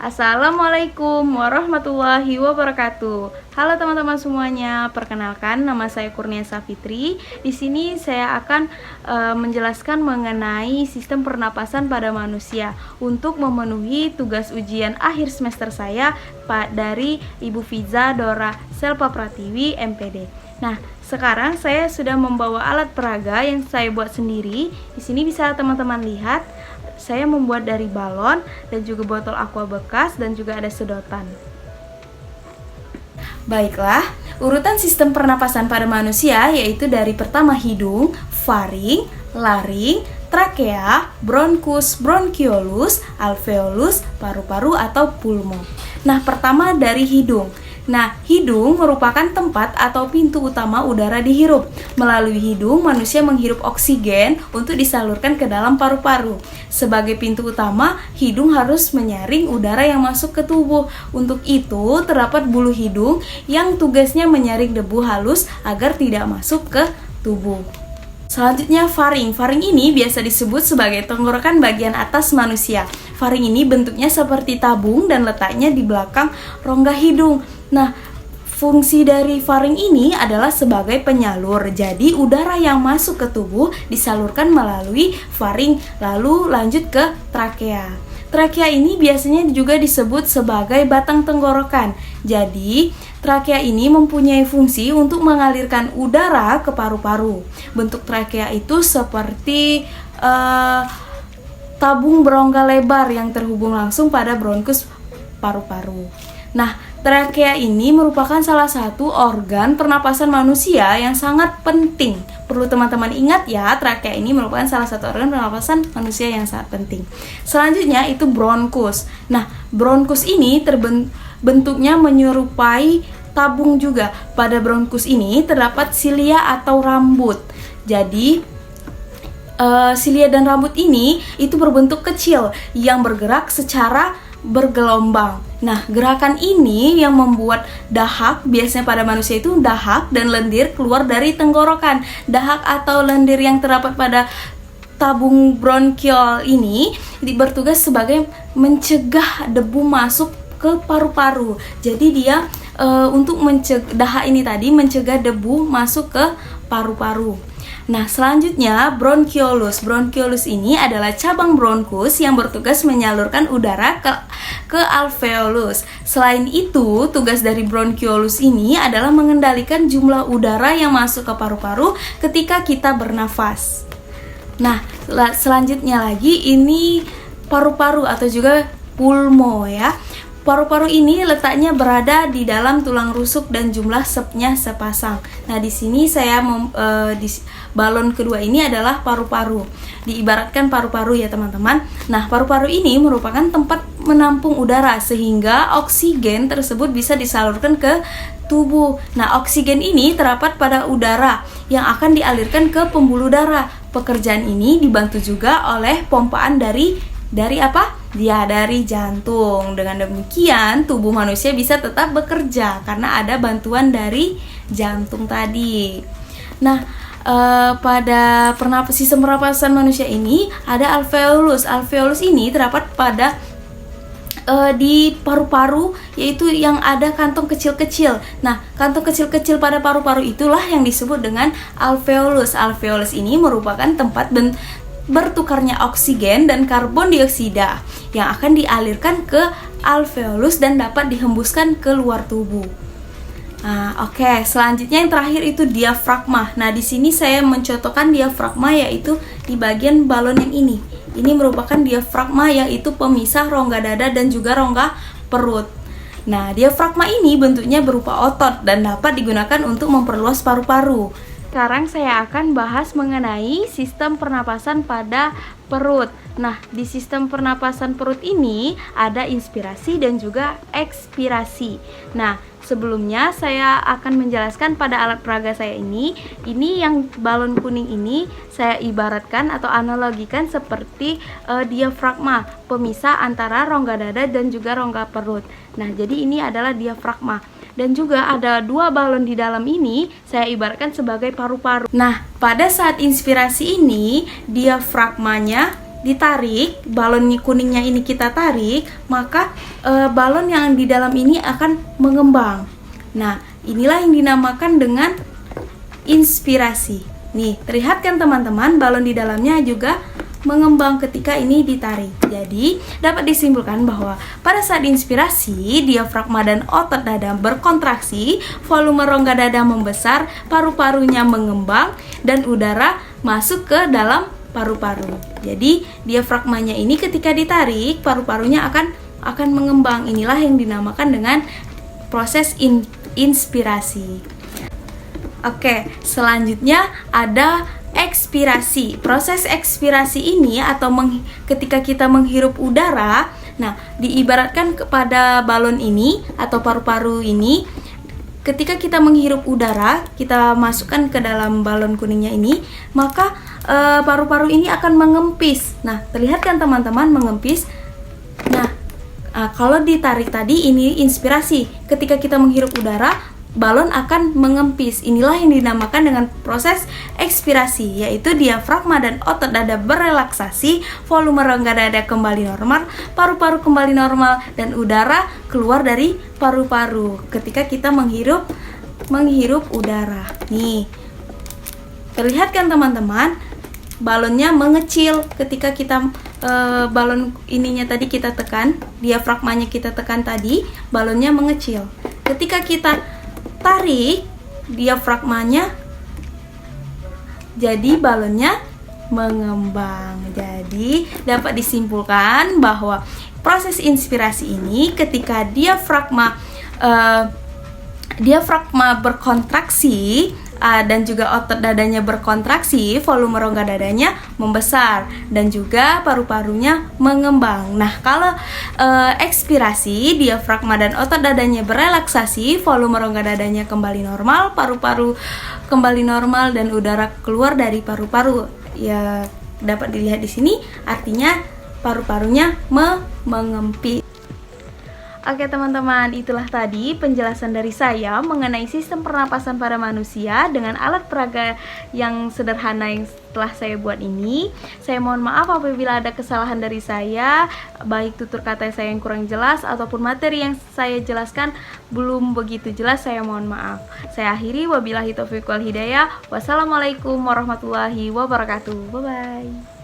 Assalamualaikum warahmatullahi wabarakatuh. Halo teman-teman semuanya, perkenalkan nama saya Kurniasa Fitri. Di sini saya akan menjelaskan mengenai sistem pernapasan pada manusia untuk memenuhi tugas ujian akhir semester saya dari Ibu Fiza Dora Selpa Pratiwi MPD. Nah, sekarang saya sudah membawa alat peraga yang saya buat sendiri. Di sini bisa teman-teman lihat. Saya membuat dari balon dan juga botol aqua bekas dan juga ada sedotan. Baiklah, urutan sistem pernapasan pada manusia yaitu dari pertama hidung, faring, laring, trakea, bronkus, bronkiolus, alveolus, paru-paru atau pulmo. Nah, pertama dari hidung. Nah, hidung merupakan tempat atau pintu utama udara dihirup. Melalui hidung, manusia menghirup oksigen untuk disalurkan ke dalam paru-paru. Sebagai pintu utama, hidung harus menyaring udara yang masuk ke tubuh. Untuk itu, terdapat bulu hidung yang tugasnya menyaring debu halus agar tidak masuk ke tubuh. Selanjutnya faring. Faring ini biasa disebut sebagai tenggorokan bagian atas manusia. Faring ini bentuknya seperti tabung dan letaknya di belakang rongga hidung. Nah, fungsi dari faring ini adalah sebagai penyalur. Jadi, udara yang masuk ke tubuh disalurkan melalui faring, lalu lanjut ke trakea. Trakea ini biasanya juga disebut sebagai batang tenggorokan. Jadi, trakea ini mempunyai fungsi untuk mengalirkan udara ke paru-paru. Bentuk trakea itu seperti tabung berongga lebar yang terhubung langsung pada bronkus paru-paru. Nah, trakea ini merupakan salah satu organ pernapasan manusia yang sangat penting. Perlu teman-teman ingat ya, trakea ini merupakan salah satu organ pernapasan manusia yang sangat penting. Selanjutnya itu bronkus. Nah, bronkus ini bentuknya menyerupai tabung juga. Pada bronkus ini terdapat silia atau rambut. Jadi, silia dan rambut ini itu berbentuk kecil yang bergerak secara bergelombang. Nah, gerakan ini yang membuat dahak, biasanya pada manusia itu dahak dan lendir keluar dari tenggorokan. Dahak atau lendir yang terdapat pada tabung bronkiol ini bertugas sebagai mencegah debu masuk ke paru-paru. Jadi dia untuk mencegah dahak ini tadi mencegah debu masuk ke paru-paru. Nah, selanjutnya bronkiolus. Bronkiolus ini adalah cabang bronkus yang bertugas menyalurkan udara ke alveolus. Selain itu, tugas dari bronkiolus ini adalah mengendalikan jumlah udara yang masuk ke paru-paru ketika kita bernafas. Nah, selanjutnya lagi ini paru-paru atau juga pulmo ya. Paru-paru ini letaknya berada di dalam tulang rusuk dan jumlah sepnya sepasang. Nah, di sini saya di balon kedua ini adalah paru-paru. Diibaratkan paru-paru ya teman-teman. Nah, paru-paru ini merupakan tempat menampung udara sehingga oksigen tersebut bisa disalurkan ke tubuh. Nah, oksigen ini terdapat pada udara yang akan dialirkan ke pembuluh darah. Pekerjaan ini dibantu juga oleh pompaan dari apa? Ya, dari jantung. Dengan demikian, tubuh manusia bisa tetap bekerja karena ada bantuan dari jantung tadi. Nah, pada sistem pernapasan manusia ini ada alveolus. Alveolus ini terdapat pada di paru-paru, yaitu yang ada kantong kecil-kecil. Nah, kantong kecil-kecil pada paru-paru itulah yang disebut dengan alveolus. Alveolus ini merupakan tempat bertukarnya oksigen dan karbon dioksida yang akan dialirkan ke alveolus dan dapat dihembuskan ke luar tubuh. Nah, oke. Selanjutnya yang terakhir itu diafragma. Nah, di sini saya mencontohkan diafragma yaitu di bagian balon yang ini. Ini merupakan diafragma yaitu pemisah rongga dada dan juga rongga perut. Nah, diafragma ini bentuknya berupa otot dan dapat digunakan untuk memperluas paru-paru. Sekarang saya akan bahas mengenai sistem pernapasan pada perut. Nah, di sistem pernapasan perut ini ada inspirasi dan juga ekspirasi. Nah, sebelumnya saya akan menjelaskan pada alat peraga saya ini. Ini yang balon kuning ini saya ibaratkan atau analogikan seperti diafragma, pemisah antara rongga dada dan juga rongga perut. Nah, jadi ini adalah diafragma. Dan juga ada dua balon di dalam ini saya ibaratkan sebagai paru-paru. Nah, pada saat inspirasi ini diafragmanya ditarik, balon kuningnya ini kita tarik, maka balon yang di dalam ini akan mengembang. Nah, inilah yang dinamakan dengan inspirasi. Nih, terlihat kan teman-teman, balon di dalamnya juga mengembang ketika ini ditarik. Jadi, dapat disimpulkan bahwa pada saat inspirasi, diafragma dan otot dada berkontraksi, volume rongga dada membesar, paru-parunya mengembang, dan udara masuk ke dalam paru-paru. Jadi, diafragmanya ini ketika ditarik, paru-parunya akan mengembang. Inilah yang dinamakan dengan proses inspirasi. Oke, selanjutnya ada ekspirasi. Proses ekspirasi ini atau ketika kita menghirup udara, nah diibaratkan kepada balon ini atau paru-paru ini. Ketika kita menghirup udara, kita masukkan ke dalam balon kuningnya ini, maka paru-paru ini akan mengempis. Nah, terlihat kan teman-teman mengempis. Nah, kalau ditarik tadi ini inspirasi. Ketika kita menghirup udara, balon akan mengempis. Inilah yang dinamakan dengan proses ekspirasi, yaitu diafragma dan otot dada berrelaksasi, volume rongga dada kembali normal, paru-paru kembali normal, dan udara keluar dari paru-paru ketika kita menghirup udara. Nih, terlihat kan teman-teman, balonnya mengecil ketika kita balon ininya tadi kita tekan, diafragmanya kita tekan tadi, balonnya mengecil. Ketika kita tarik diafragmanya, jadi balonnya mengembang. Jadi dapat disimpulkan bahwa proses inspirasi ini ketika diafragma berkontraksi dan juga otot dadanya berkontraksi, volume rongga dadanya membesar dan juga paru-parunya mengembang. Nah, kalau ekspirasi, diafragma dan otot dadanya berelaksasi, volume rongga dadanya kembali normal, paru-paru kembali normal, dan udara keluar dari paru-paru. Ya, dapat dilihat di sini, artinya paru-parunya mengempis. Oke teman-teman, itulah tadi penjelasan dari saya mengenai sistem pernapasan pada manusia dengan alat peraga yang sederhana yang telah saya buat ini. Saya mohon maaf apabila ada kesalahan dari saya, baik tutur kata saya yang kurang jelas ataupun materi yang saya jelaskan belum begitu jelas, saya mohon maaf. Saya akhiri, wabillahi taufiq wal hidayah. Wassalamualaikum warahmatullahi wabarakatuh. Bye-bye.